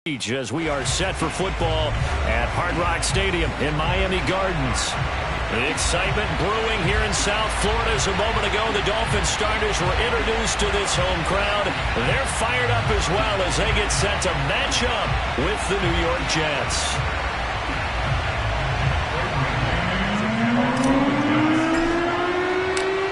As we are set for football at Hard Rock Stadium in Miami Gardens. The excitement brewing here in South Florida. As a moment ago, the Dolphins starters were introduced to this home crowd. They're fired up as well as they get set to match up with the New York Jets.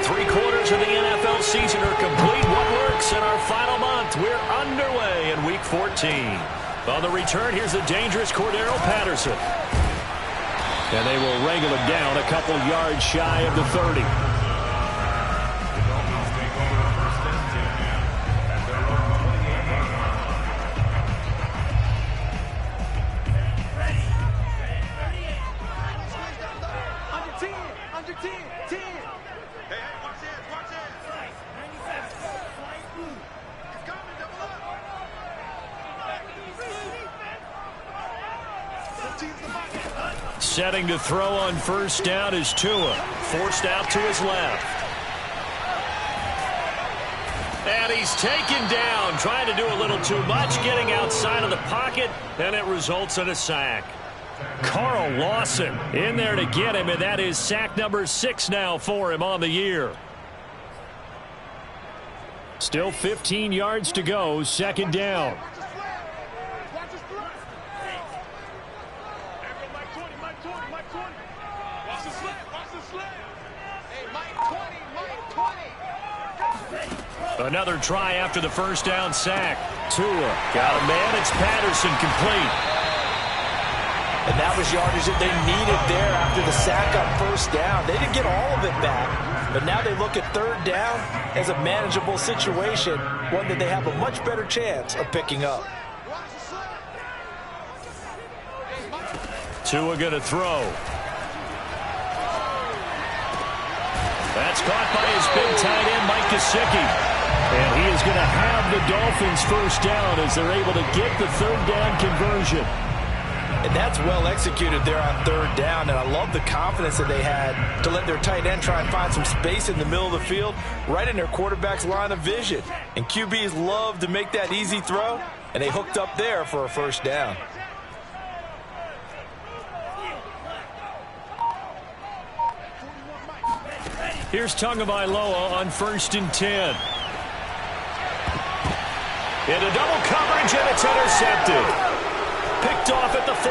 Three-quarters of the NFL season are complete. What works in our final month? We're underway in Week 14. On the return, here's the dangerous Cordero Patterson. And they will wrangle him down a couple yards shy of the 30. Under 10. Hey, watch this. It's coming, double up. Setting to throw on first down is Tua. Forced out to his left. And he's taken down, trying to do a little too much, getting outside of the pocket, and it results in a sack. Carl Lawson in there to get him, and that is sack number 6 now for him on the year. Still 15 yards to go, second down. Another try after the first down sack. Tua got a man. It's Patterson complete. And that was yardage that they needed there after the sack on first down. They didn't get all of it back, but now they look at third down as a manageable situation, one that they have a much better chance of picking up. Tua going to throw. That's caught by his big tight end, Mike Gesicki. And he is going to have the Dolphins first down as they're able to get the third down conversion. And that's well executed there on third down, and I love the confidence that they had to let their tight end try and find some space in the middle of the field, right in their quarterback's line of vision. And QBs love to make that easy throw, and they hooked up there for a first down. Here's Tagovailoa on 1st and 10. Into double coverage, and it's intercepted. Picked off at the 40.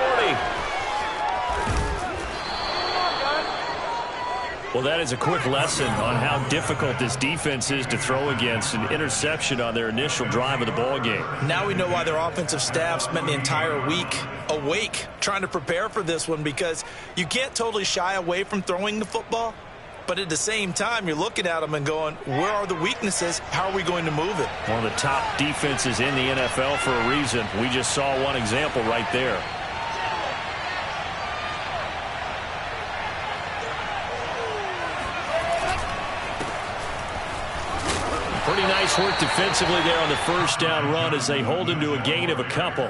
Well, that is a quick lesson on how difficult this defense is to throw against. An interception on their initial drive of the ball game. Now we know why their offensive staff spent the entire week awake trying to prepare for this one, because you can't totally shy away from throwing the football. But at the same time, you're looking at them and going, where are the weaknesses? How are we going to move it? One of the top defenses in the NFL for a reason. We just saw one example right there. Pretty nice work defensively there on the first down run as they hold him to a gain of a couple.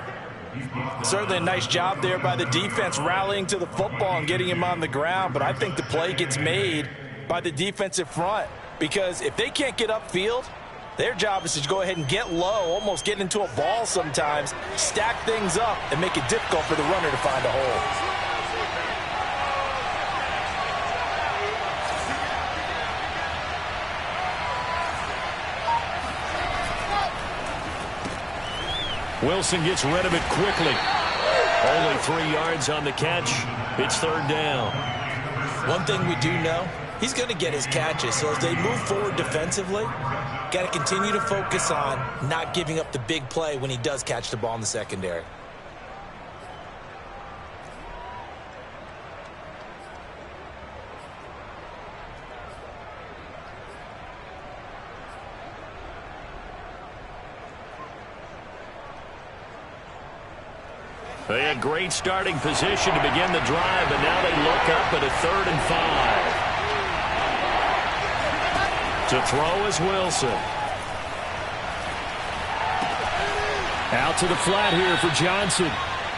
Certainly a nice job there by the defense rallying to the football and getting him on the ground. But I think the play gets made by the defensive front, because if they can't get upfield, their job is to go ahead and get low, almost get into a ball sometimes, stack things up, and make it difficult for the runner to find a hole. Wilson gets rid of it quickly. Only 3 yards on the catch. It's third down. One thing we do know, he's going to get his catches. So as they move forward defensively, got to continue to focus on not giving up the big play when he does catch the ball in the secondary. They had great starting position to begin the drive, but now they look up at a 3rd and 5. To throw is Wilson. Out to the flat here for Johnson.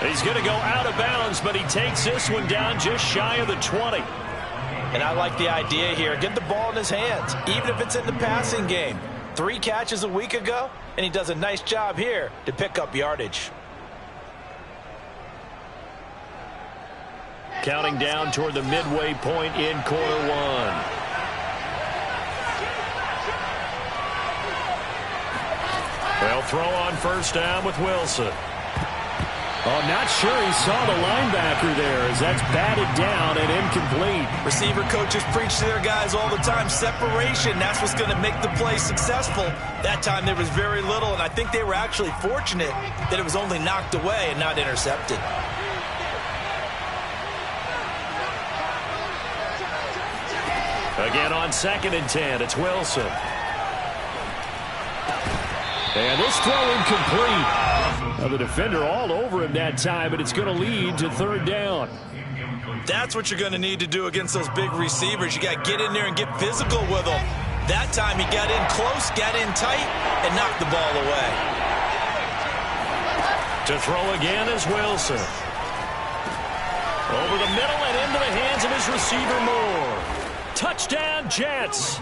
He's going to go out of bounds, but he takes this one down just shy of the 20. And I like the idea here. Get the ball in his hands, even if it's in the passing game. 3 catches a week ago, and he does a nice job here to pick up yardage. counting down toward the midway point in quarter one. They'll throw on first down with Wilson. Oh, not sure he saw the linebacker there as that's batted down and incomplete. Receiver coaches preach to their guys all the time. Separation, that's what's going to make the play successful. That time there was very little, and I think they were actually fortunate that it was only knocked away and not intercepted. Again on 2nd and 10, it's Wilson. And this throw incomplete. Now the defender all over him that time, but it's going to lead to 3rd down. That's what you're going to need to do against those big receivers. You got to get in there and get physical with them. That time he got in close, got in tight, and knocked the ball away. To throw again is Wilson. Over the middle and into the hands of his receiver Moore. Touchdown Jets.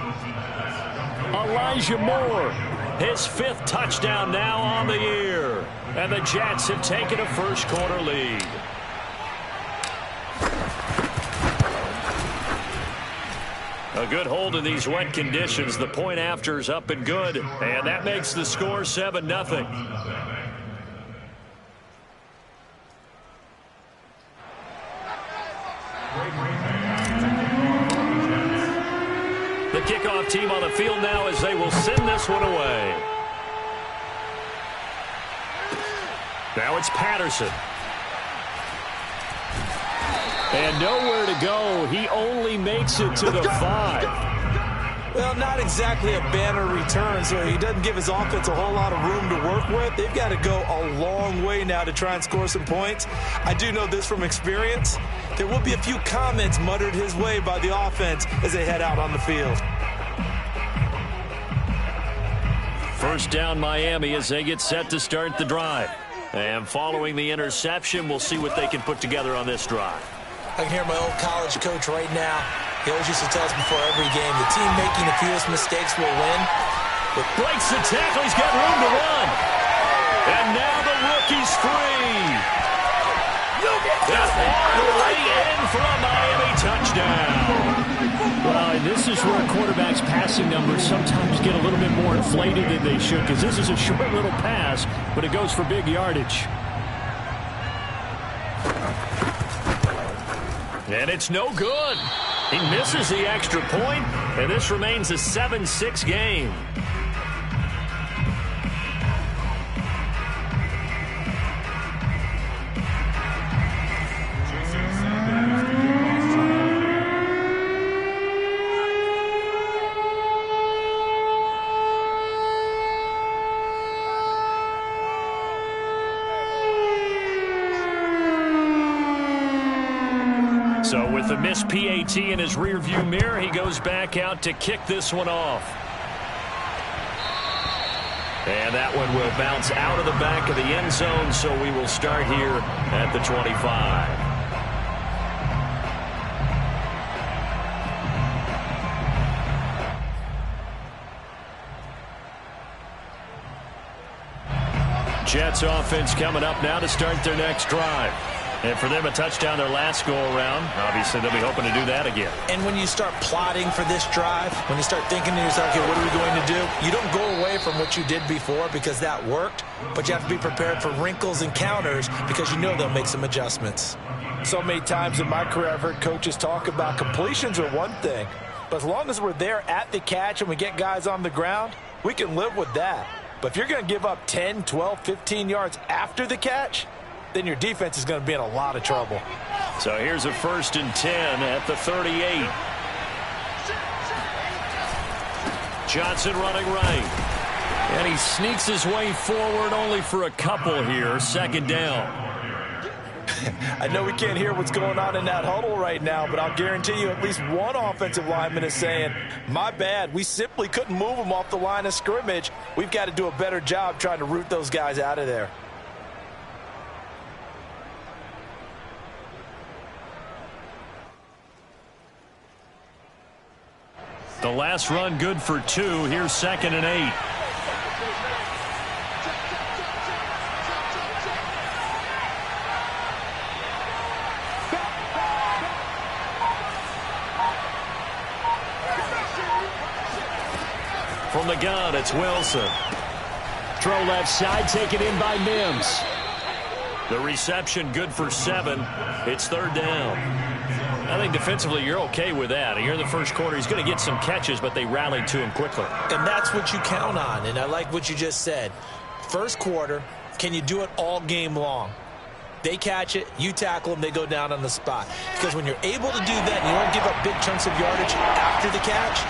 Elijah Moore. His 5th touchdown now on the year. And the Jets have taken a first quarter lead. A good hold in these wet conditions. The point after is up and good. And that makes the score 7-0. The kickoff team on the field now as they will send this one away. Now it's Patterson. And nowhere to go. He only makes it to the 5. Well, not exactly a banner return, so he doesn't give his offense a whole lot of room to work with. They've got to go a long way now to try and score some points. I do know this from experience. There will be a few comments muttered his way by the offense as they head out on the field. First down Miami as they get set to start the drive. And following the interception, we'll see what they can put together on this drive. I can hear my old college coach right now. He always used to tell us before every game, the team making the fewest mistakes will win. But breaks the tackle. He's got room to run. And now the rookie's free. That's all the way in for a Miami touchdown. Well, and this is where quarterbacks' passing numbers sometimes get a little bit more inflated than they should, because this is a short little pass, but it goes for big yardage. And it's no good. He misses the extra point, and this remains a 7-6 game. So with the missed PAT in his rearview mirror, he goes back out to kick this one off. And that one will bounce out of the back of the end zone, so we will start here at the 25. Jets offense coming up now to start their next drive. And for them, a touchdown their last go-around. Obviously, they'll be hoping to do that again. And when you start plotting for this drive, when you start thinking to yourself, okay, what are we going to do? You don't go away from what you did before because that worked, but you have to be prepared for wrinkles and counters because you know they'll make some adjustments. So many times in my career, I've heard coaches talk about completions are one thing, but as long as we're there at the catch and we get guys on the ground, we can live with that. But if you're going to give up 10, 12, 15 yards after the catch, then your defense is going to be in a lot of trouble. So here's a 1st and 10 at the 38. Johnson running right. And he sneaks his way forward only for a couple here. 2nd down. I know we can't hear what's going on in that huddle right now, but I'll guarantee you at least one offensive lineman is saying, my bad, we simply couldn't move them off the line of scrimmage. We've got to do a better job trying to root those guys out of there. The last run good for 2. Here's 2nd and 8. From the gun, it's Wilson. Throw left side, taken in by Mims. The reception good for 7. It's third down. I think defensively you're okay with that. Here in the first quarter, he's going to get some catches, but they rallied to him quickly. And that's what you count on, and I like what you just said. First quarter, can you do it all game long? They catch it, you tackle them, they go down on the spot. Because when you're able to do that and you don't give up big chunks of yardage after the catch,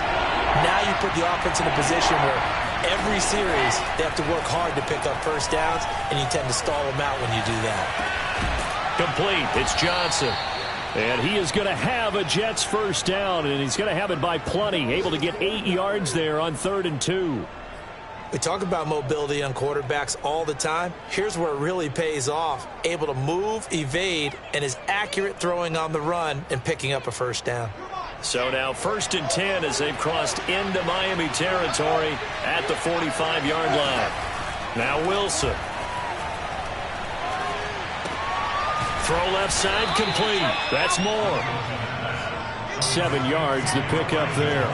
now you put the offense in a position where every series they have to work hard to pick up first downs, and you tend to stall them out when you do that. Complete. It's Johnson. And he is going to have a Jets first down, and he's going to have it by plenty. Able to get 8 yards there on 3rd and 2. We talk about mobility on quarterbacks all the time. Here's where it really pays off. Able to move, evade, and is accurate throwing on the run and picking up a first down. So now 1st and 10 as they've crossed into Miami territory at the 45-yard line. Now Wilson. Throw left side complete. That's more. 7 yards to pick up there.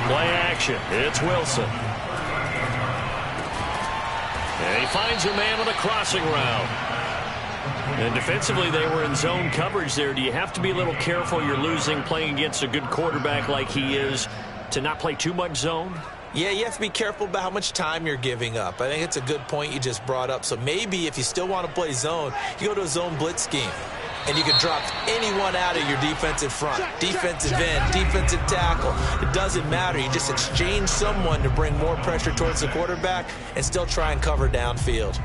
Play action. It's Wilson. And he finds a man on a crossing route. And defensively, they were in zone coverage there. Do you have to be a little careful? You're losing playing against a good quarterback like he is to not play too much zone? Yeah, you have to be careful about how much time you're giving up. I think it's a good point you just brought up. So maybe if you still want to play zone, you go to a zone blitz scheme. And you can drop anyone out of your defensive front, defensive end, defensive tackle. It doesn't matter. You just exchange someone to bring more pressure towards the quarterback and still try and cover downfield.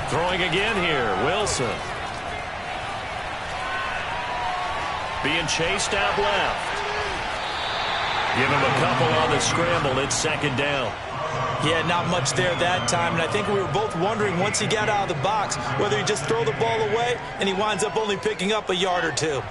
Throwing again here, Wilson. Being chased out left. Give him a couple on the scramble. It's 2nd down. Yeah, not much there that time. And I think we were both wondering once he got out of the box whether he just throw the ball away and he winds up only picking up a yard or two.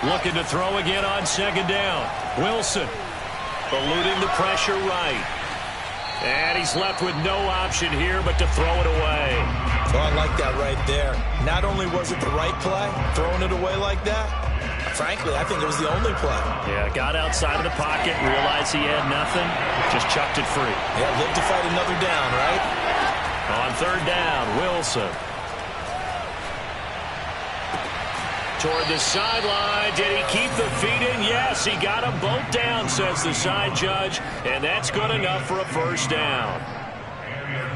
Looking to throw again on 2nd down. Wilson eluding the pressure right. And he's left with no option here but to throw it away. So I like that right there. Not only was it the right play, throwing it away like that, frankly, I think it was the only play. Yeah, got outside of the pocket, realized he had nothing, just chucked it free. Yeah, live to fight another down, right? On 3rd down, Wilson. Toward the sideline. Did he keep the feet in? Yes, he got them both down, says the side judge. And that's good enough for a first down.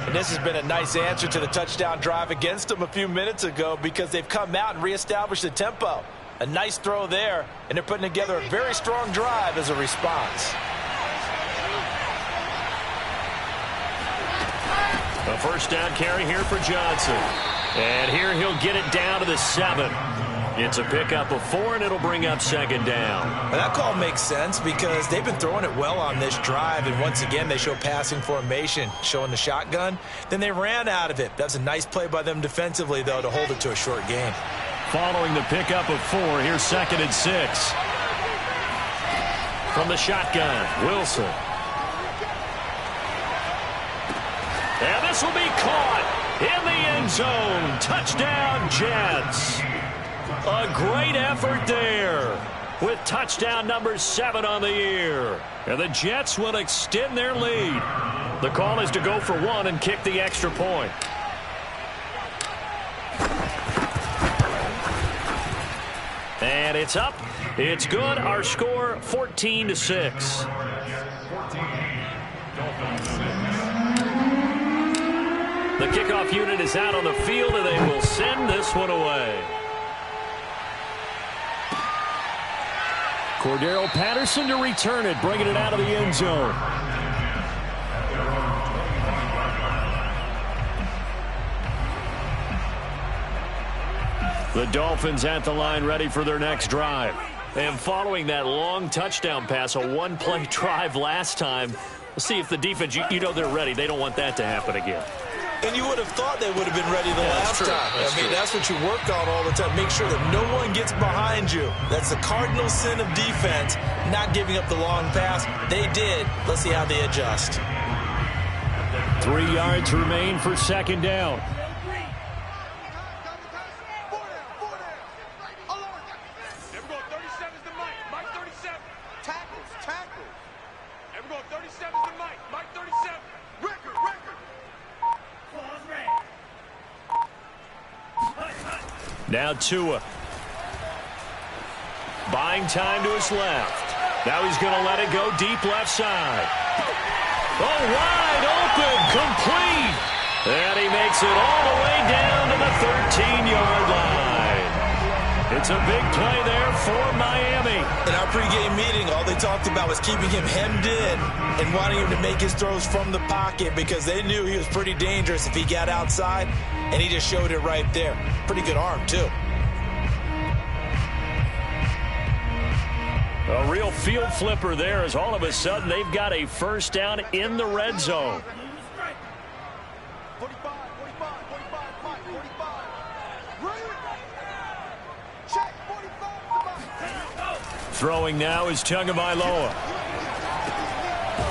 And this has been a nice answer to the touchdown drive against them a few minutes ago because they've come out and reestablished the tempo. A nice throw there, and they're putting together a very strong drive as a response. A first down carry here for Johnson. And here he'll get it down to the 7. It's a pickup of 4, and it'll bring up 2nd down. Well, that call makes sense because they've been throwing it well on this drive, and once again they show passing formation, showing the shotgun. Then they ran out of it. That's a nice play by them defensively, though, to hold it to a short game. Following the pickup of 4, here's 2nd and 6. From the shotgun, Wilson. And this will be caught in the end zone. Touchdown, Jets. A great effort there with touchdown number 7 on the year. And the Jets will extend their lead. The call is to go for 1 and kick the extra point. And it's up. It's good. Our score 14-6. The kickoff unit is out on the field, and they will send this one away. Cordero Patterson to return it, bringing it out of the end zone. The Dolphins at the line, ready for their next drive. And following that long touchdown pass, a one-play drive last time, See if the defense, you know they're ready. They don't want that to happen again. And you would have thought they would have been ready the last time. That's what you work on all the time. Make sure that no one gets behind you. That's the cardinal sin of defense, not giving up the long pass. They did. Let's see how they adjust. 3 yards remain for second down. Now Tua. Buying time to his left. Now he's going to let it go deep left side. Oh, wide open, complete. And he makes it all the way down to the 13-yard line. It's a big play there for Miami. In our pregame meeting, all they talked about was keeping him hemmed in and wanting him to make his throws from the pocket because they knew he was pretty dangerous if he got outside, and he just showed it right there. Pretty good arm, too. A real field flipper there as all of a sudden they've got a first down in the red zone. 45, 45, 45, 45. Check, 45. Throwing now is Tagovailoa.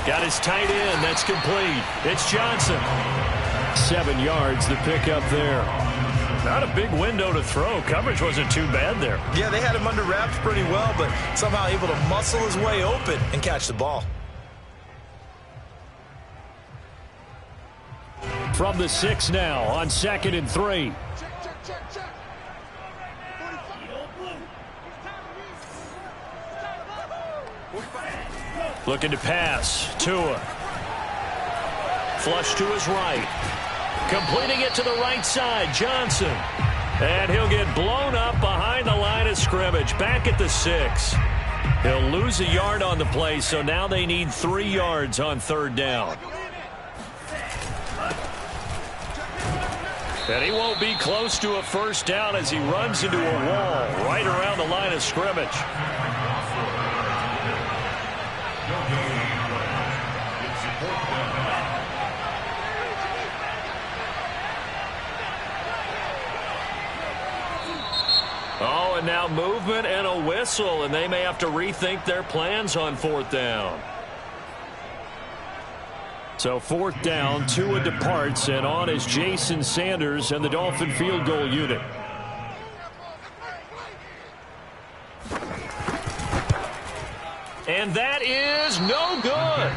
Got his tight end. That's complete. It's Johnson. 7 yards, the pickup there. Not a big window to throw. Coverage wasn't too bad there. Yeah, they had him under wraps pretty well, but somehow able to muscle his way open and catch the ball. From the 6 now on 2nd and 3. Check. Looking to pass. Tua. Flush to his right. Completing it to the right side. Johnson. And he'll get blown up behind the line of scrimmage. Back at the 6. He'll lose a yard on the play, so now they need 3 yards on third down. And he won't be close to a first down as he runs into a wall right around the line of scrimmage. Oh, and now movement and a whistle, and they may have to rethink their plans on fourth down. So fourth down, Tua departs, and on is Jason Sanders and the Dolphin field goal unit. And that is no good.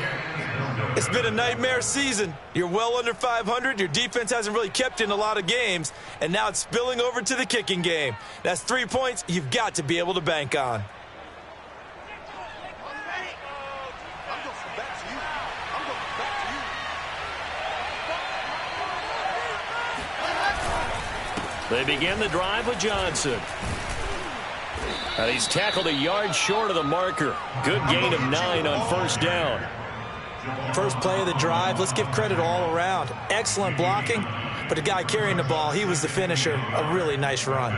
It's been a nightmare season. You're well under 500. Your defense hasn't really kept you in a lot of games, and now it's spilling over to the kicking game. That's 3 points you've got to be able to bank on. They begin the drive with Johnson. And he's tackled a yard short of the marker. Good gain of 9 on first down. First play of the drive, let's give credit all around. Excellent blocking, but the guy carrying the ball, he was the finisher. A really nice run.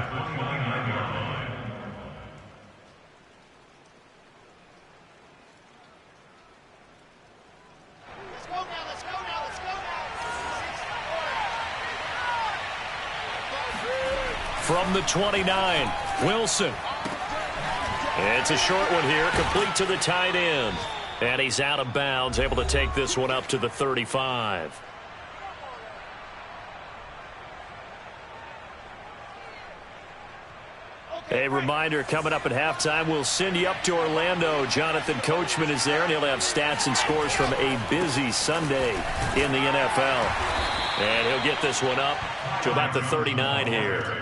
From the 29, Wilson. It's a short one here, complete to the tight end. And he's out of bounds, able to take this one up to the 35. A reminder, coming up at halftime, we'll send you up to Orlando. Jonathan Coachman is there, and he'll have stats and scores from a busy Sunday in the NFL. And he'll get this one up to about the 39 here.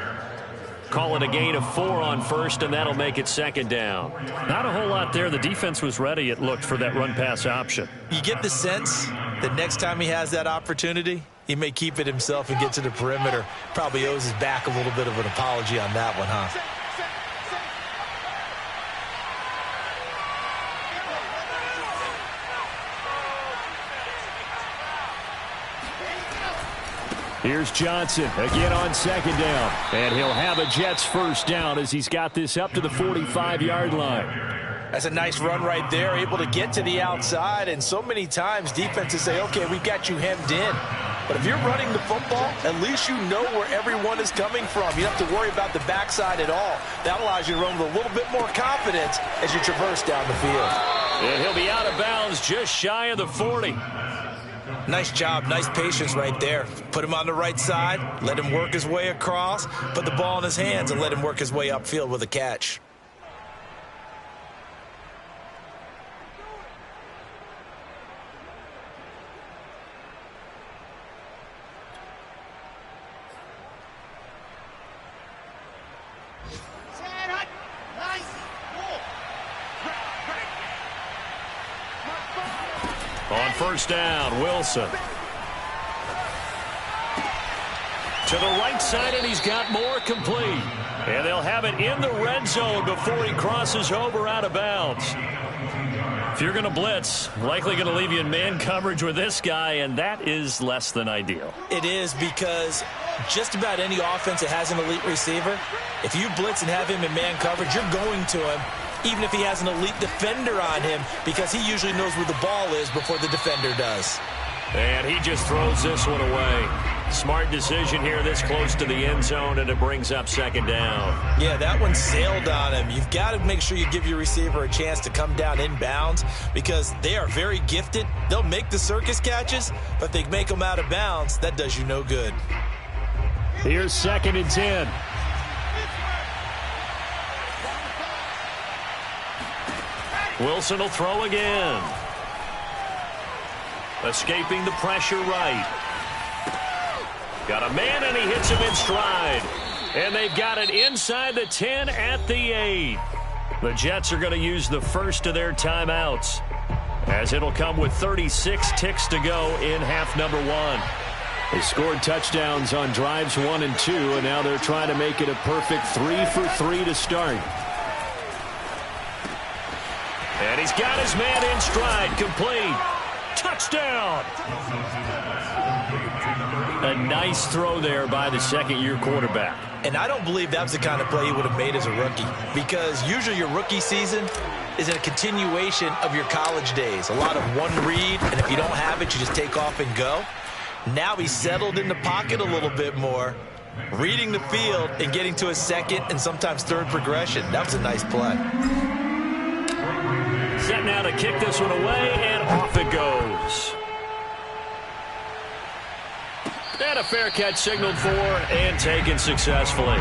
Call it a gain of 4 on first, and that'll make it second down. Not a whole lot there. The defense was ready, it looked, for that run-pass option. You get the sense that next time he has that opportunity, he may keep it himself and get to the perimeter. Probably owes his back a little bit of an apology on that one, huh? Here's Johnson again on second down. And he'll have a Jets first down as he's got this up to the 45-yard line. That's a nice run right there, able to get to the outside, and so many times defenses say, okay, we've got you hemmed in. But if you're running the football, at least you know where everyone is coming from. You don't have to worry about the backside at all. That allows you to run with a little bit more confidence as you traverse down the field. And he'll be out of bounds just shy of the 40. Nice job, nice patience right there. Put him on the right side, let him work his way across, put the ball in his hands, and let him work his way upfield with a catch. On first down, Wilson. To the right side, and he's got more complete. And they'll have it in the red zone before he crosses over out of bounds. If you're going to blitz, likely going to leave you in man coverage with this guy, and that is less than ideal. It is, because just about any offense that has an elite receiver, if you blitz and have him in man coverage, you're going to him, even if he has an elite defender on him, because he usually knows where the ball is before the defender does. And he just throws this one away. Smart decision here this close to the end zone, and it brings up second down. Yeah, that one sailed on him. You've got to make sure you give your receiver a chance to come down inbounds, because they are very gifted. They'll make the circus catches, but if they make them out of bounds, that does you no good. Here's 2nd and 10. Wilson will throw again. Escaping the pressure right. Got a man, and he hits him in stride. And they've got it inside the 10 at the 8. The Jets are going to use the first of their timeouts, as it'll come with 36 ticks to go in half number 1. They scored touchdowns on drives 1 and 2, and now they're trying to make it a perfect 3 for 3 to start. And he's got his man in stride, complete. Touchdown! A nice throw there by the second-year quarterback. And I don't believe that was the kind of play he would have made as a rookie, because usually your rookie season is a continuation of your college days. A lot of one read, and if you don't have it, you just take off and go. Now he's settled in the pocket a little bit more, reading the field and getting to a second and sometimes third progression. That was a nice play. Set now to kick this one away, and off it goes. And a fair catch signaled for and taken successfully.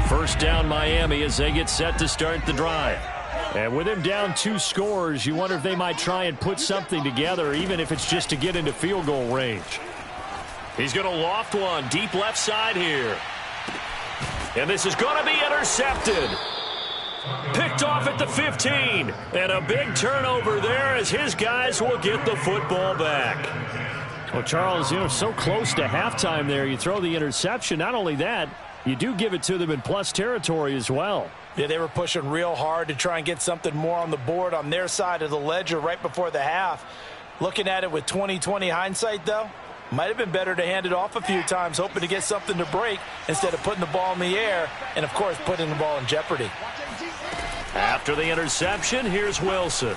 First down Miami as they get set to start the drive. And with him down 2 scores, you wonder if they might try and put something together, even if it's just to get into field goal range. He's going to loft one deep left side here. And this is going to be intercepted. Picked off at the 15. And a big turnover there as his guys will get the football back. Well, Charles, so close to halftime there. You throw the interception. Not only that, you do give it to them in plus territory as well. Yeah, they were pushing real hard to try and get something more on the board on their side of the ledger right before the half. Looking at it with 20/20 hindsight, though, might have been better to hand it off a few times, hoping to get something to break instead of putting the ball in the air and, of course, putting the ball in jeopardy. After the interception, here's Wilson.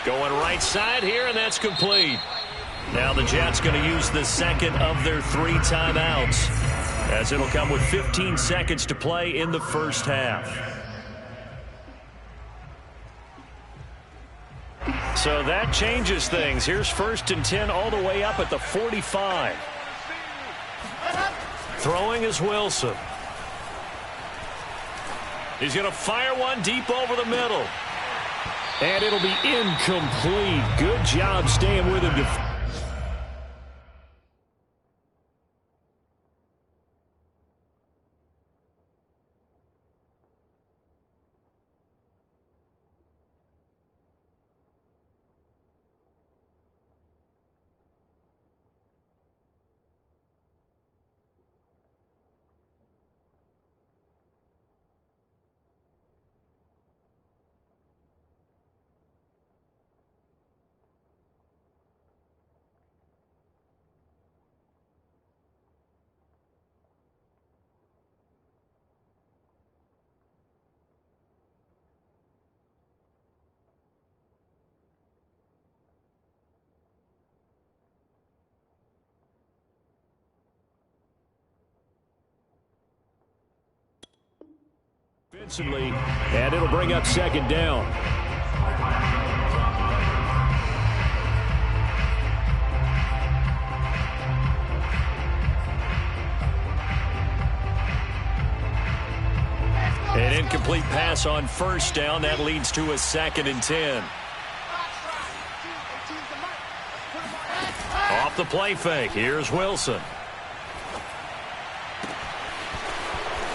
Going right side here, and that's complete. Now the Jets going to use the second of their 3 timeouts, as it'll come with 15 seconds to play in the first half. So that changes things. Here's 1st and 10 all the way up at the 45. Throwing is Wilson. He's going to fire one deep over the middle. And it'll be incomplete. Good job staying with him. defensively, and it'll bring up second down. An incomplete pass on first down. That leads to a 2nd and 10. Off the play fake. Here's Wilson.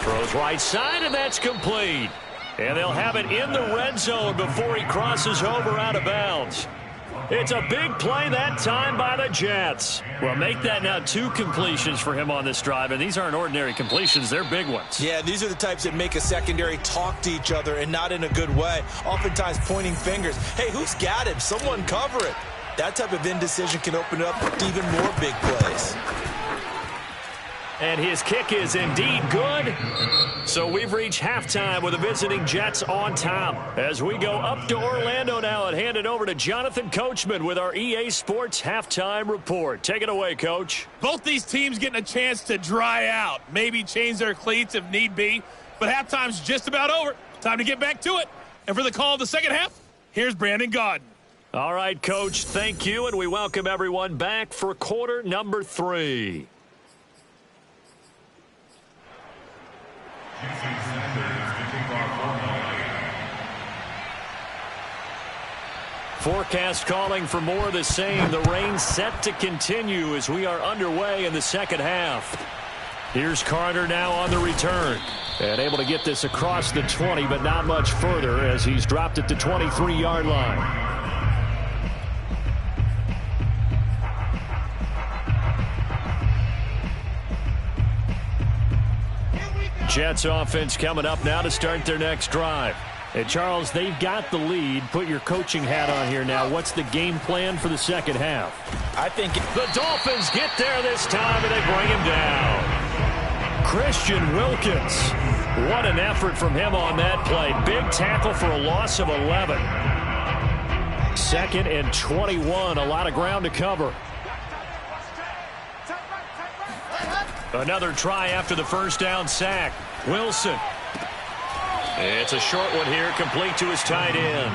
Throws right side, and that's complete. And they'll have it in the red zone before he crosses over out of bounds. It's a big play that time by the Jets. Well, make that now 2 completions for him on this drive, and these aren't ordinary completions. They're big ones. Yeah, these are the types that make a secondary talk to each other and not in a good way, oftentimes pointing fingers. Hey, who's got him? Someone cover it. That type of indecision can open up to even more big plays. And his kick is indeed good. So we've reached halftime with the visiting Jets on top. As we go up to Orlando now and hand it over to Jonathan Coachman with our EA Sports Halftime Report. Take it away, Coach. Both these teams getting a chance to dry out, maybe change their cleats if need be. But halftime's just about over. Time to get back to it. And for the call of the second half, here's Brandon Gaudin. All right, Coach, thank you. And we welcome everyone back for quarter number 3. Forecast calling for more of the same. The rain set to continue as we are underway in the second half. Here's Carter now on the return. And able to get this across the 20, but not much further as he's dropped it to 23-yard line. Jets offense coming up now to start their next drive. And Charles, they've got the lead. Put your coaching hat on here now. What's the game plan for the second half? I think the Dolphins get there this time, and they bring him down. Christian Wilkins. What an effort from him on that play. Big tackle for a loss of 11. 2nd and 21. A lot of ground to cover. Another try after the first down sack. Wilson. It's a short one here, complete to his tight end.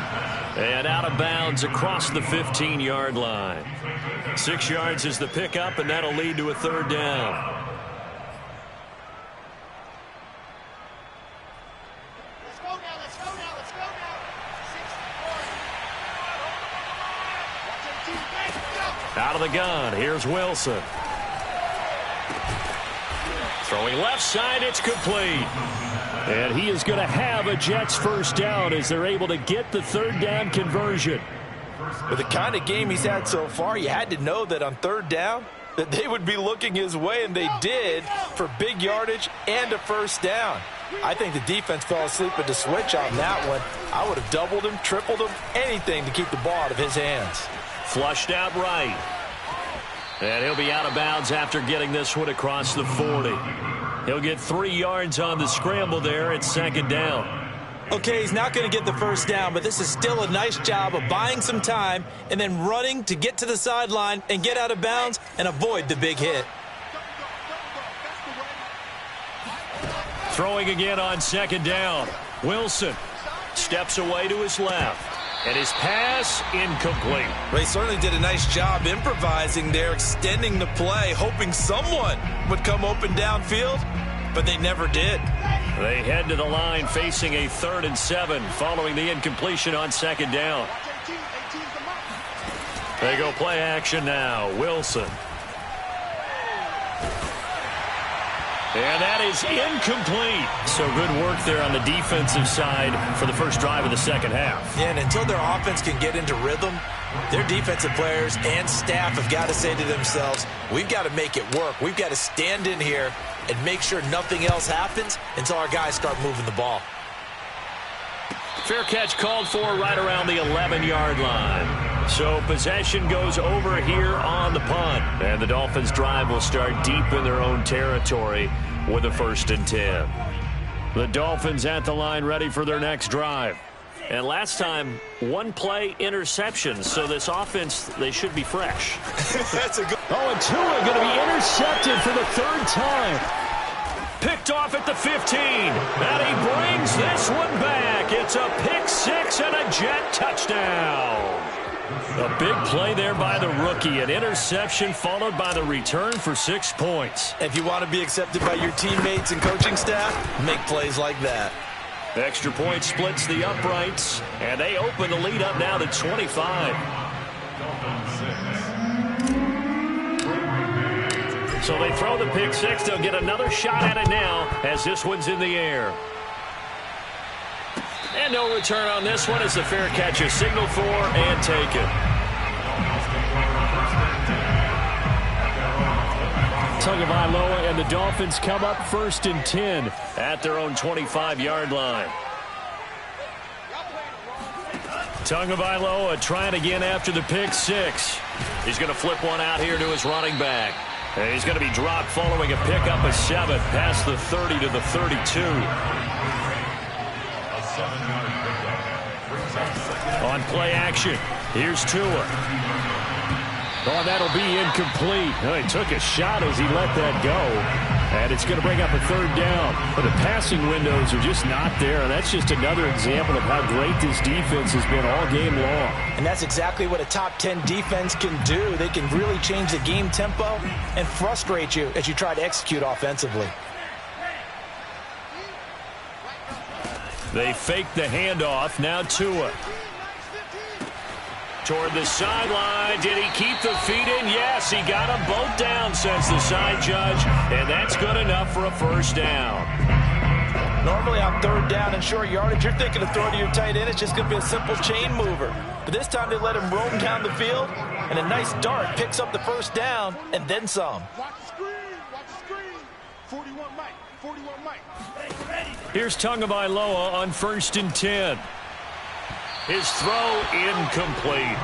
And out of bounds across the 15-yard line. 6 yards is the pickup, and that'll lead to a 3rd down. Out of the gun, here's Wilson. Throwing left side, it's complete. And he is going to have a Jets first down as they're able to get the 3rd down conversion. With the kind of game he's had so far, you had to know that on 3rd down that they would be looking his way, and they did, for big yardage and a first down. I think the defense fell asleep at the switch on that one. I would have doubled him, tripled him, anything to keep the ball out of his hands. Flushed out right. And he'll be out of bounds after getting this one across the 40. He'll get 3 yards on the scramble there at 2nd down. Okay, he's not going to get the first down, but this is still a nice job of buying some time and then running to get to the sideline and get out of bounds and avoid the big hit. Throwing again on 2nd down. Wilson steps away to his left. And his pass incomplete. They certainly did a nice job improvising there, extending the play, hoping someone would come open downfield, but they never did. They head to the line facing a 3rd and 7 following the incompletion on 2nd down. They go play action now. Wilson. And that is incomplete. So good work there on the defensive side for the first drive of the second half. Yeah, and until their offense can get into rhythm, their defensive players and staff have got to say to themselves, we've got to make it work. We've got to stand in here and make sure nothing else happens until our guys start moving the ball. Fair catch called for right around the 11-yard line. So possession goes over here on the punt. And the Dolphins drive will start deep in their own territory with a 1st and 10. The Dolphins at the line ready for their next drive. And last time, 1 play interception. So this offense, they should be fresh. That's a good. Oh, and Tua going to be intercepted for the 3rd time. Picked picked off at the 15. And he brings this one back. It's a pick six and a Jet touchdown. A big play there by the rookie. An interception followed by the return for 6 points. If you want to be accepted by your teammates and coaching staff, make plays like that. Extra point splits the uprights, and they open the lead up now to 25. So they throw the pick six. They'll get another shot at it now as this one's in the air. And no return on this one as the fair catch is signaled for and taken. Tagovailoa and the Dolphins come up 1st and 10 at their own 25-yard line. Tagovailoa trying again after the pick six. He's going to flip one out here to his running back. And he's going to be dropped following a pickup of 7 past the 30 to the 32. On play action, here's Tua. Oh, that'll be incomplete. Oh, he took a shot as he let that go. And it's going to bring up a 3rd down. But the passing windows are just not there. And that's just another example of how great this defense has been all game long. And that's exactly what a top 10 defense can do. They can really change the game tempo and frustrate you as you try to execute offensively. They fake the handoff. Now Tua. Toward the sideline. Did he keep the feet in? Yes, he got them both down, says the side judge. And that's good enough for a 1st down. Normally on 3rd down and short yardage, you're thinking of throwing to your tight end. It's just going to be a simple chain mover. But this time they let him roam down the field. And a nice dart picks up the 1st down and then some. Watch the screen. Watch the screen. 41 Mike. 41 Mike. Here's Tagovailoa on 1st and 10. His throw incomplete.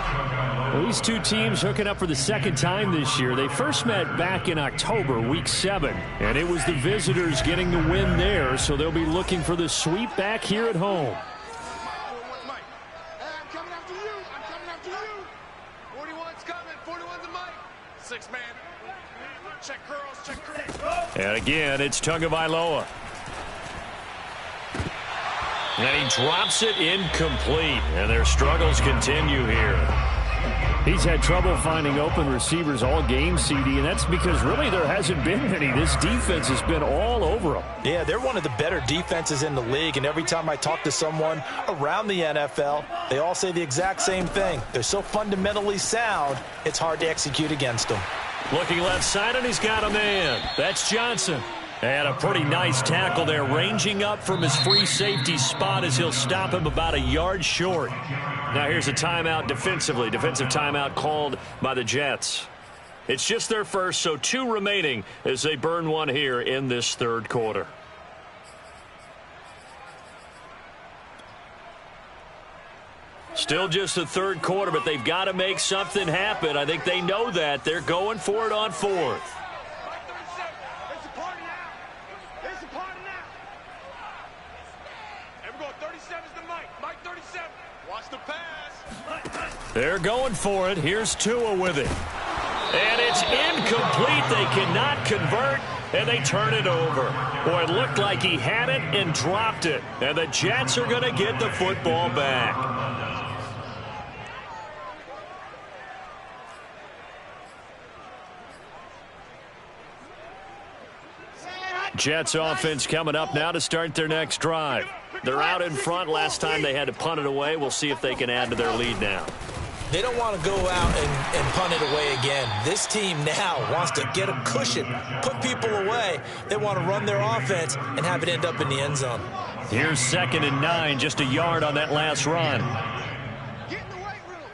Well, these two teams hooking up for the 2nd time this year. They first met back in October, week 7. And it was the visitors getting the win there, so they'll be looking for the sweep back here at home. 41 Mike. Hey, I'm coming after you. I'm coming after you. 41's coming. 41's a Mike. 6 man. Check curls. Check curls. And again, it's Tagovailoa. And he drops it incomplete. And their struggles continue here. He's had trouble finding open receivers all game, CD, and that's because really there hasn't been any. This defense has been all over them. Yeah, they're one of the better defenses in the league, and every time I talk to someone around the NFL, they all say the exact same thing. They're so fundamentally sound, it's hard to execute against them. Looking left side, and he's got a man. That's Johnson. And a pretty nice tackle there, ranging up from his free safety spot as he'll stop him about a yard short. Now here's a timeout defensively. Defensive timeout called by the Jets. It's just their first, so 2 remaining as they burn one here in this 3rd quarter. Still just the 3rd quarter, but they've got to make something happen. I think they know that. They're going for it on 4th. They're going for it. Here's Tua with it. And it's incomplete. They cannot convert, and they turn it over. Boy, it looked like he had it and dropped it. And the Jets are going to get the football back. Jets offense coming up now to start their next drive. They're out in front. Last time they had to punt it away. We'll see if they can add to their lead now. They don't want to go out and punt it away again. This team now wants to get a cushion, put people away. They want to run their offense and have it end up in the end zone. Here's 2nd and 9, just a yard on that last run. Get in the weight room.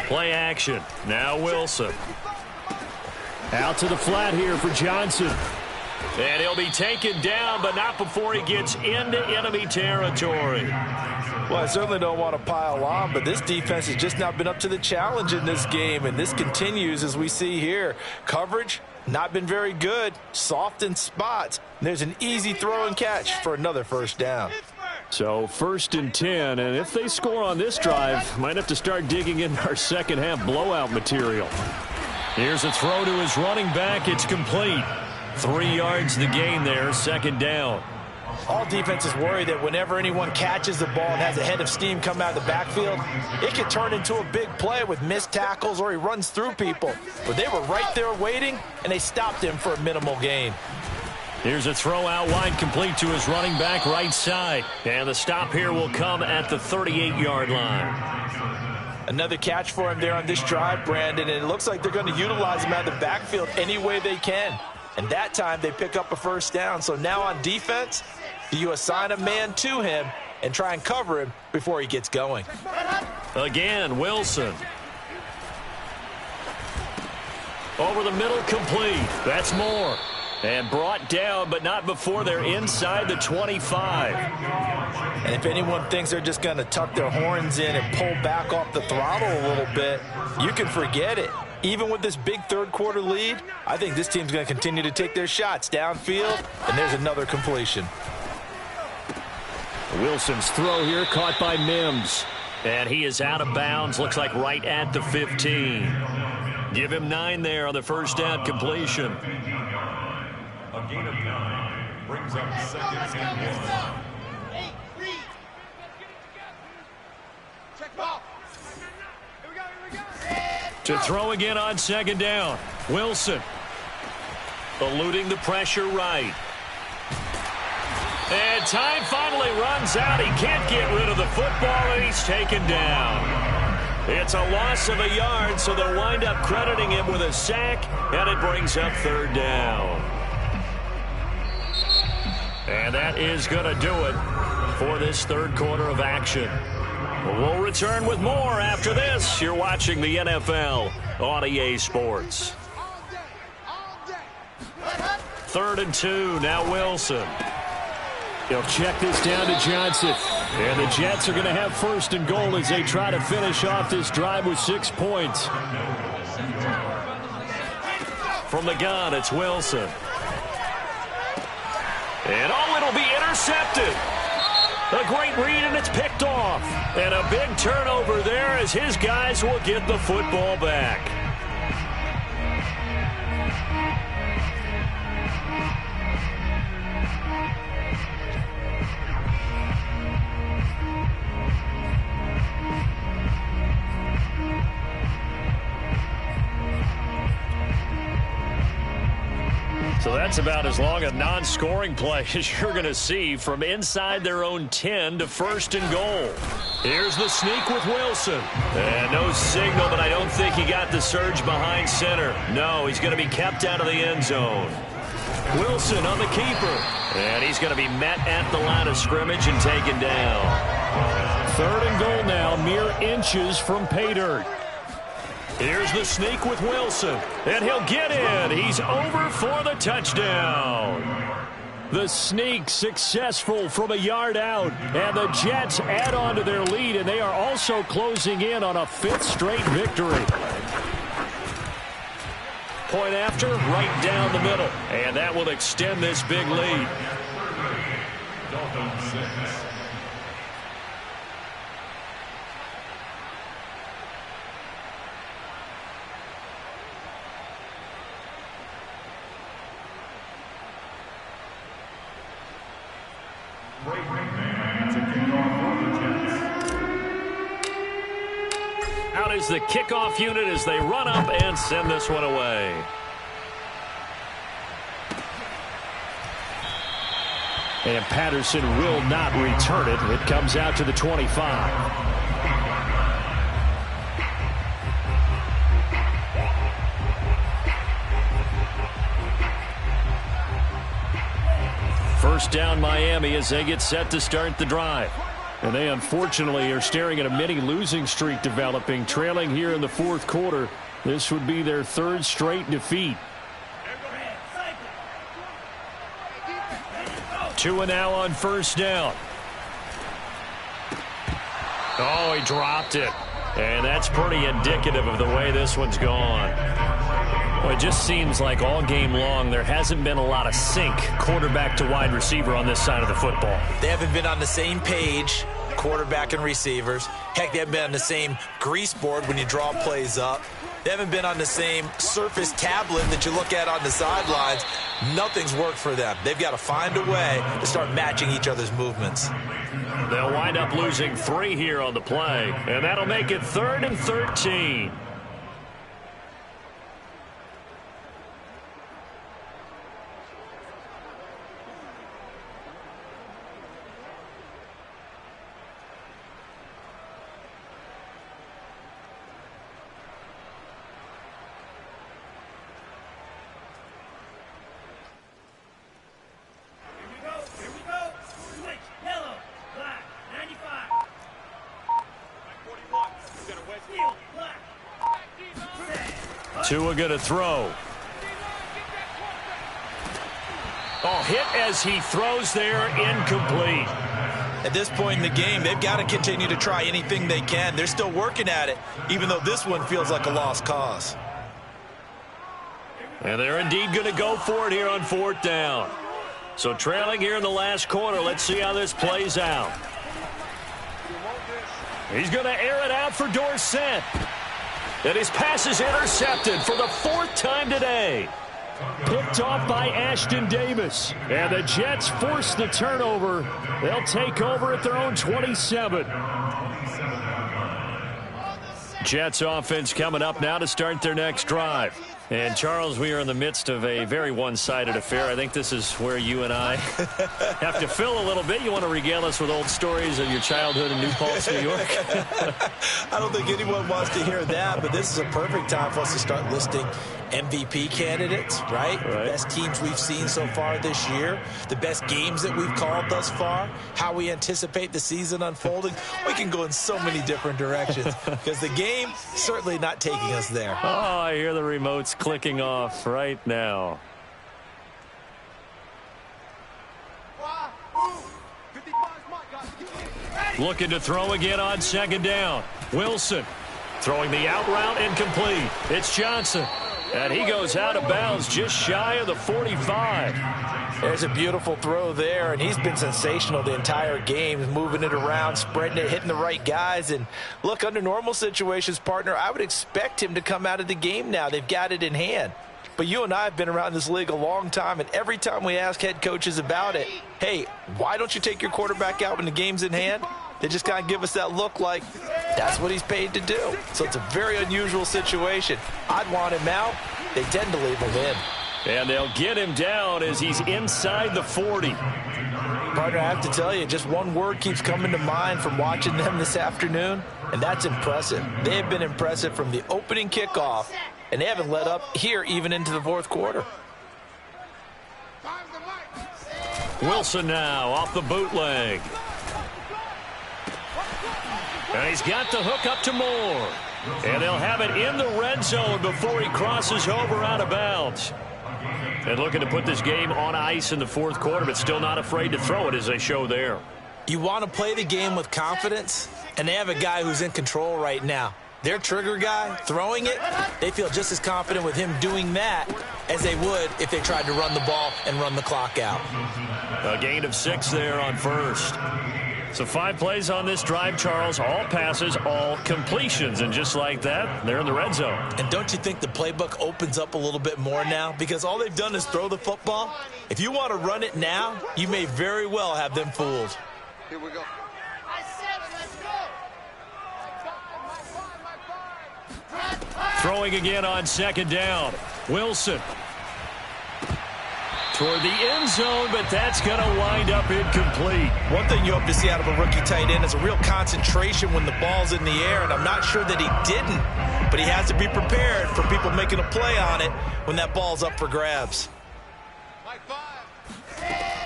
Play action. Now Wilson. Out to the flat here for Johnson. And he'll be taken down, but not before he gets into enemy territory. Well, I certainly don't want to pile on, but this defense has just not been up to the challenge in this game, and this continues as we see here. Coverage, not been very good, soft in spots. And there's an easy throw and catch for another 1st down. So 1st and 10, and if they score on this drive, might have to start digging in our 2nd half blowout material. Here's a throw to his running back. It's complete. 3 yards the gain there, second down. All defenses worry that whenever anyone catches the ball and has a head of steam come out of the backfield, it could turn into a big play with missed tackles or he runs through people. But they were right there waiting, and they stopped him for a minimal gain. Here's a throw out wide, complete to his running back right side. And the stop here will come at the 38-yard line. Another catch for him there on this drive, Brandon, and it looks like they're going to utilize him out of the backfield any way they can. And that time they pick up a first down. So now on defense, do you assign a man to him and try and cover him before he gets going? Again, Wilson. Over the middle, complete. That's Moore. And brought down, but not before they're inside the 25. And if anyone thinks they're just going to tuck their horns in and pull back off the throttle a little bit, you can forget it. Even with this big third-quarter lead, I think this team's going to continue to take their shots downfield, and there's another completion. Wilson's throw here caught by Mims. And he is out of bounds, looks like right at the 15. Give him 9 there on the first down completion. A gain of 9 brings up second and 1. Check ball. Here we go. To throw again on second down. Wilson eluding the pressure right. And time finally runs out. He can't get rid of the football, and he's taken down. It's a loss of a yard, so they'll wind up crediting him with a sack, and it brings up third down. And that is going to do it for this third quarter of action. We'll return with more after this. You're watching the NFL on EA Sports. 3rd and 2, now Wilson. He'll check this down to Johnson. And the Jets are going to have 1st and goal as they try to finish off this drive with 6 points. From the gun, it's Wilson. And it'll be intercepted. A great read, and it's picked off. And a big turnover there as his guys will get the football back. So that's about as long a non-scoring play as you're going to see from inside their own 10 to 1st and goal. Here's the sneak with Wilson. And no signal, but I don't think he got the surge behind center. No, he's going to be kept out of the end zone. Wilson on the keeper. And he's going to be met at the line of scrimmage and taken down. 3rd and goal now, mere inches from pay dirt. Here's the sneak with Wilson, and he'll get in. He's over for the touchdown. The sneak successful from a yard out, and the Jets add on to their lead, and they are also closing in on a 5th straight victory. Point after, right down the middle, and that will extend this big lead. Dolphins 6. Out is the kickoff unit as they run up and send this one away. And Patterson will not return it. It comes out to the 25. First down Miami as they get set to start the drive. And they unfortunately are staring at a mini losing streak developing, trailing here in the 4th quarter. This would be their 3rd straight defeat. 2 and now on 1st down. Oh, he dropped it. And that's pretty indicative of the way this one's gone. Well, it just seems like all game long there hasn't been a lot of sync quarterback to wide receiver on this side of the football. They haven't been on the same page, quarterback and receivers. Heck, they haven't been on the same grease board when you draw plays up. They haven't been on the same surface tablet that you look at on the sidelines. Nothing's worked for them. They've got to find a way to start matching each other's movements. They'll wind up losing 3 here on the play, and that'll make it 3rd and 13. Tua going to throw. Oh, hit as he throws there, incomplete. At this point in the game, they've got to continue to try anything they can. They're still working at it, even though this one feels like a lost cause. And they're indeed going to go for it here on 4th down. So trailing here in the last quarter, let's see how this plays out. He's going to air it out for Dorsett. And his pass is intercepted for the 4th time today. Picked off by Ashton Davis. And the Jets force the turnover. They'll take over at their own 27. Jets offense coming up now to start their next drive. And, Charles, we are in the midst of a very one-sided affair. I think this is where you and I have to fill a little bit. You want to regale us with old stories of your childhood in New Paltz, New York? I don't think anyone wants to hear that, but this is a perfect time for us to start listing MVP candidates, right? The best teams we've seen so far this year, the best games that we've called thus far, how we anticipate the season unfolding. We can go in so many different directions because the game certainly not taking us there. Oh, I hear the remotes clicking off right now. Looking to throw again on 2nd down. Wilson throwing the out route incomplete. It's Johnson. And he goes out of bounds just shy of the 45. There's a beautiful throw there, and he's been sensational the entire game, moving it around, spreading it, hitting the right guys. And look, under normal situations, partner, I would expect him to come out of the game now. They've got it in hand. But you and I have been around this league a long time, and every time we ask head coaches about it, hey, why don't you take your quarterback out when the game's in hand? They just kind of give us that look like that's what he's paid to do. So it's a very unusual situation. I'd want him out. They tend to leave him in. And they'll get him down as he's inside the 40. Partner, I have to tell you, just one word keeps coming to mind from watching them this afternoon, and that's impressive. They have been impressive from the opening kickoff, and they haven't let up here even into the 4th quarter. Wilson now off the bootleg. And he's got the hook up to Moore. And they'll have it in the red zone before he crosses over out of bounds. And looking to put this game on ice in the 4th quarter, but still not afraid to throw it as they show there. You want to play the game with confidence, and they have a guy who's in control right now. Their trigger guy throwing it, they feel just as confident with him doing that as they would if they tried to run the ball and run the clock out. A gain of 6 there on 1st. So 5 plays on this drive, Charles. All passes, all completions. And just like that, they're in the red zone. And don't you think the playbook opens up a little bit more now? Because all they've done is throw the football. If you want to run it now, you may very well have them fooled. Here we go. Throwing again on 2nd down. Wilson toward the end zone, but that's going to wind up incomplete. One thing you hope to see out of a rookie tight end is a real concentration when the ball's in the air, and I'm not sure that he didn't, but he has to be prepared for people making a play on it when that ball's up for grabs.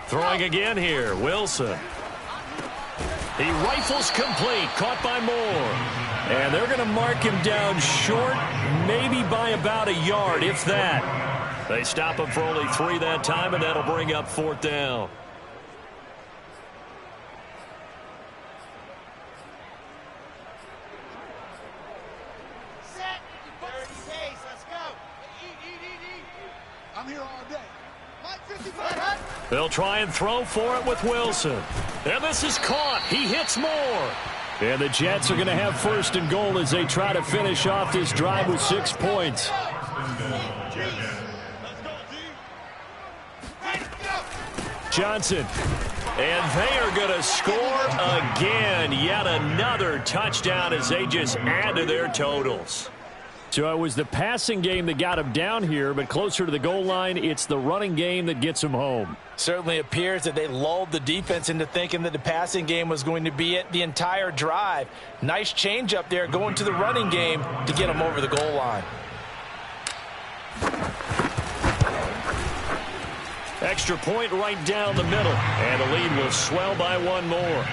Throwing again here, Wilson. He rifles complete, caught by Moore. And they're going to mark him down short, maybe by about a yard, if that. They stop him for only 3 that time, and that'll bring up 4th down. Set. 30 days. Let's go. Eat. I'm here all day. Mike 55. They'll try and throw for it with Wilson. And this is caught. He hits Moore. And the Jets are going to have first and goal as they try to finish off this drive with 6 points. Johnson. And they are going to score again. Yet another touchdown as they just add to their totals. So it was the passing game that got him down here, but closer to the goal line, it's the running game that gets him home. Certainly appears that they lulled the defense into thinking that the passing game was going to be it the entire drive. Nice change up there going to the running game to get him over the goal line. Extra point right down the middle, and the lead will swell by one more.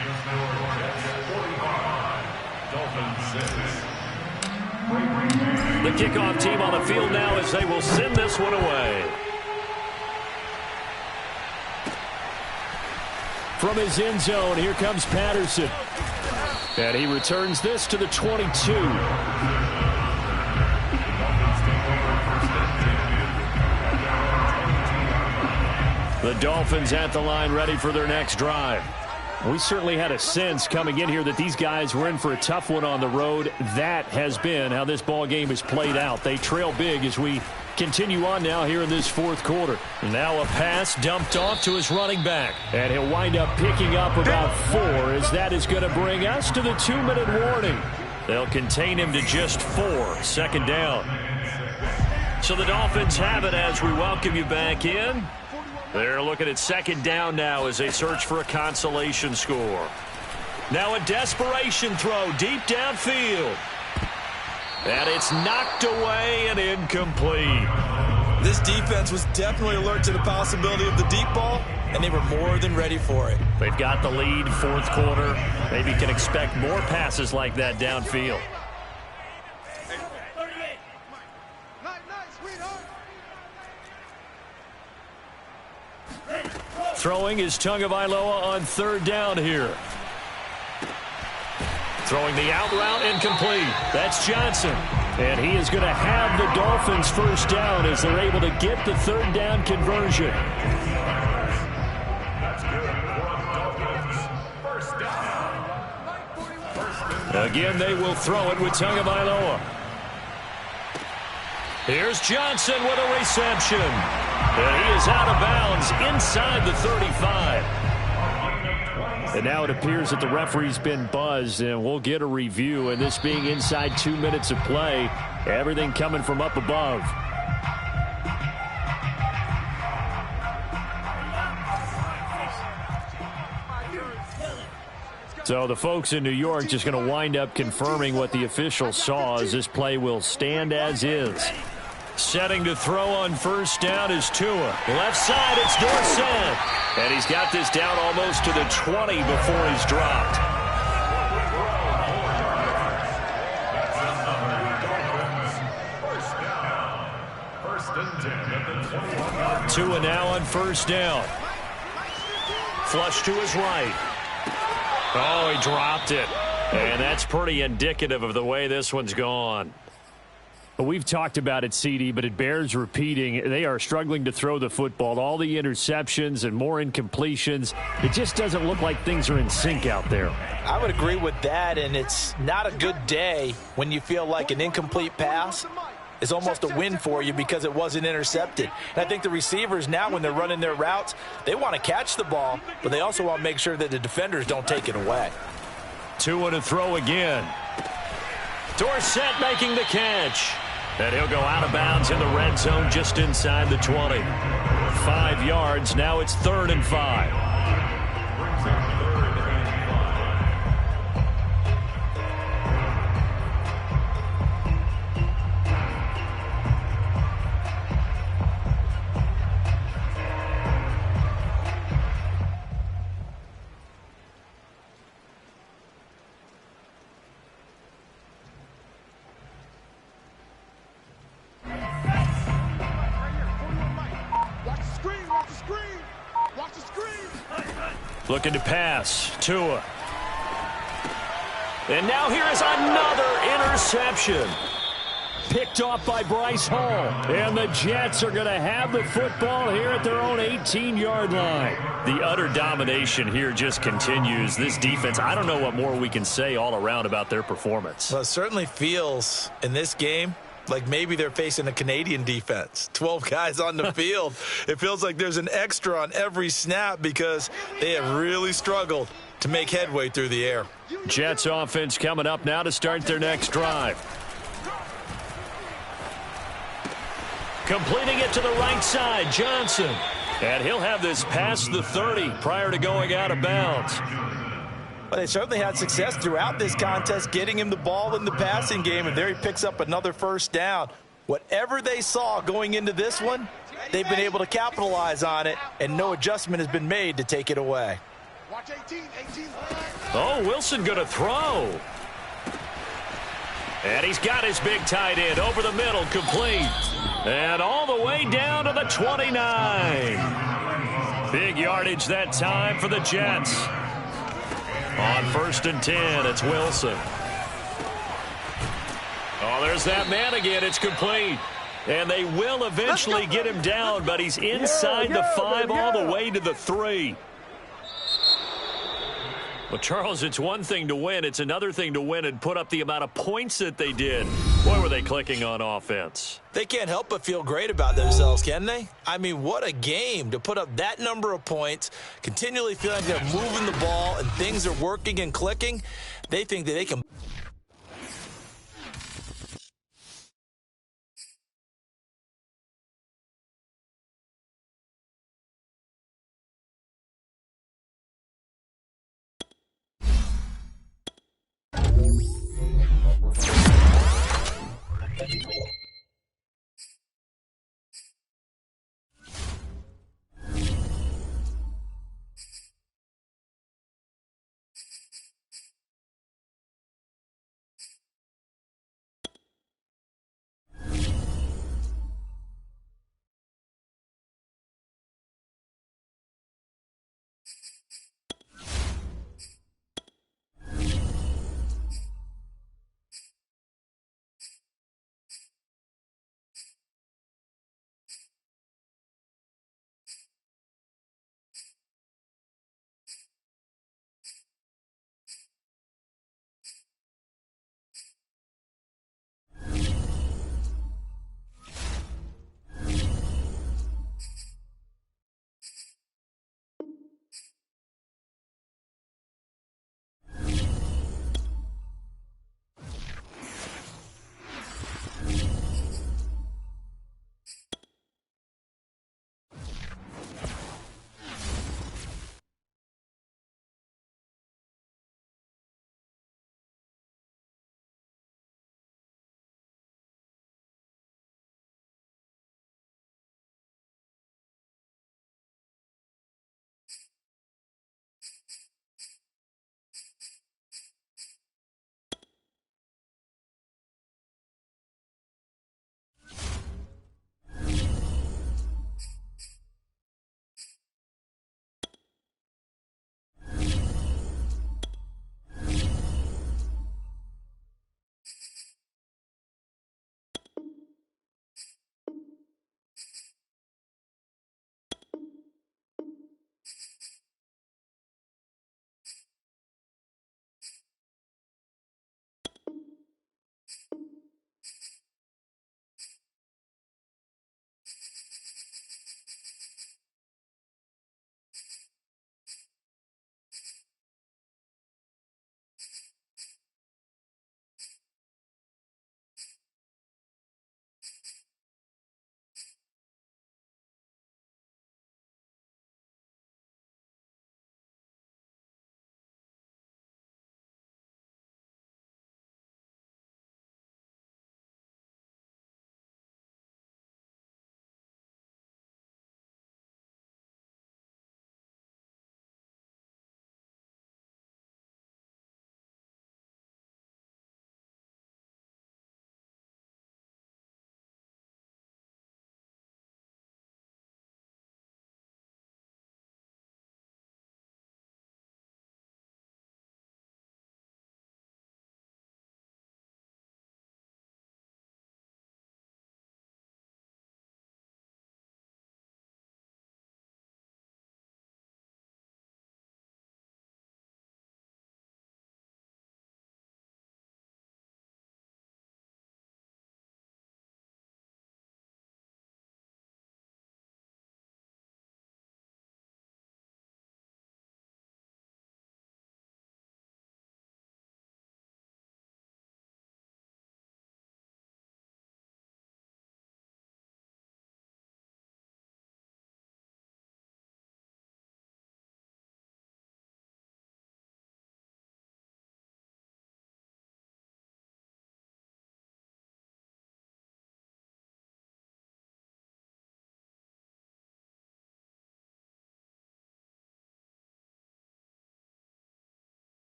The kickoff team on the field now as they will send this one away. From his end zone, here comes Patterson. And he returns this to the 22. The Dolphins at the line ready for their next drive. We certainly had a sense coming in here that these guys were in for a tough one on the road. That has been how this ball game is played out. They trail big as we continue on now here in this fourth quarter. Now a pass dumped off to his running back. And he'll wind up picking up about 4 as that is going to bring us to the 2-minute warning. They'll contain him to just 4. Second down. So the Dolphins have it as we welcome you back in. They're looking at second down now as they search for a consolation score. Now a desperation throw deep downfield. And it's knocked away and incomplete. This defense was definitely alert to the possibility of the deep ball, and they were more than ready for it. They've got the lead, fourth quarter. Maybe can expect more passes like that downfield. Throwing is Tagovailoa on third down here. Throwing the out route incomplete. That's Johnson. And he is going to have the Dolphins first down as they're able to get the third down conversion. Again, they will throw it with Tagovailoa. Here's Johnson with a reception. And he is out of bounds inside the 35. And now it appears that the referee's been buzzed, and we'll get a review. And this being inside 2 minutes of play, everything coming from up above. So the folks in New York just going to wind up confirming what the officials saw as this play will stand as is. Setting to throw on first down is Tua. Left side, it's Dorsett. And he's got this down almost to the 20 before he's dropped. Tua now on first down. Flush to his right. Oh, he dropped it. And that's pretty indicative of the way this one's gone. We've talked about it, CD, but it bears repeating. They are struggling to throw the football. All the interceptions and more incompletions. It just doesn't look like things are in sync out there. I would agree with that, and it's not a good day when you feel like an incomplete pass is almost a win for you because it wasn't intercepted. And I think the receivers now, when they're running their routes, they want to catch the ball, but they also want to make sure that the defenders don't take it away. Tua to throw again. Dorsett making the catch. And he'll go out of bounds in the red zone just inside the 20. 5 yards. Now it's 3rd and 5. Looking to pass. Tua. And now here is another interception. picked off by Bryce Hall. And the Jets are going to have the football here at their own 18-yard line. The utter domination here just continues. This defense, I don't know what more we can say all around about their performance. Well, it certainly feels in this game like maybe they're facing a Canadian defense. 12 guys on the field. It feels like there's an extra on every snap because they have really struggled to make headway through the air. Jets offense coming up now to start their next drive. Completing it to the right side, Johnson. And he'll have this past the 30 prior to going out of bounds. Well, they certainly had success throughout this contest getting him the ball in the passing game, and there he picks up another first down. Whatever they saw going into this one, they've been able to capitalize on it, and no adjustment has been made to take it away. Watch 18. Oh, Wilson going to throw. And he's got his big tight end over the middle, complete. And all the way down to the 29. Big yardage that time for the Jets. On 1st and 10, it's Wilson. Oh, there's that man again. It's complete. And they will eventually get him down, but he's inside the 5 all the way to the 3. Well, Charles, it's one thing to win. It's another thing to win and put up the amount of points that they did. Boy, were they clicking on offense. They can't help but feel great about themselves, can they? I mean, what a game to put up that number of points, continually feeling like they're moving the ball and things are working and clicking. They think that they can